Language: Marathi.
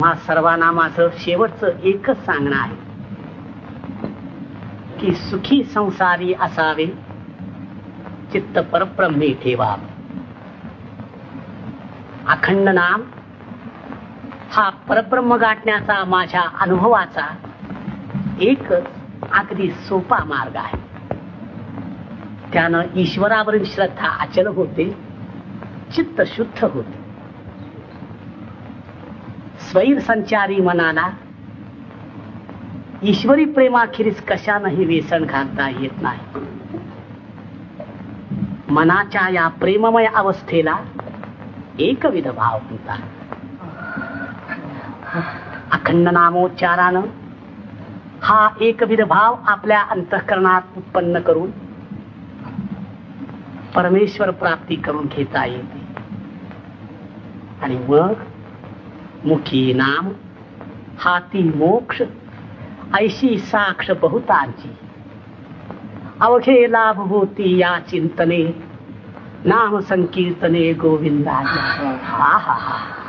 सर्वांना माझं शेवटचं एकच सांगणं आहे की सुखी संसारी असावे, चित्त परब्रह्मे ठेवावे. अखंड नाम हा परब्रह्म गाठण्याचा माझ्या अनुभवाचा एकच अगदी सोपा मार्ग आहे. त्यानं ईश्वरावरील श्रद्धा अचल होते, चित्त शुद्ध होते. स्वैर संचारी मनाला ईश्वरी प्रेमाखेरीज कशानंही वेसण घालता येत नाही. मनाच्या या प्रेममय अवस्थेला एकविध भाव म्हणतात. अखंड नामोच्चारानं हा एकविध भाव आपल्या अंतःकरणात उत्पन्न करून परमेश्वर प्राप्ती करून घेता येते. आणि मग मुखी नाम हाती मोक्ष ऐशी साक्ष बहुतांची. अवघे लाभ होती या चिंतने, नाम संकीर्तने गोविंदाच्या. हा हा हा.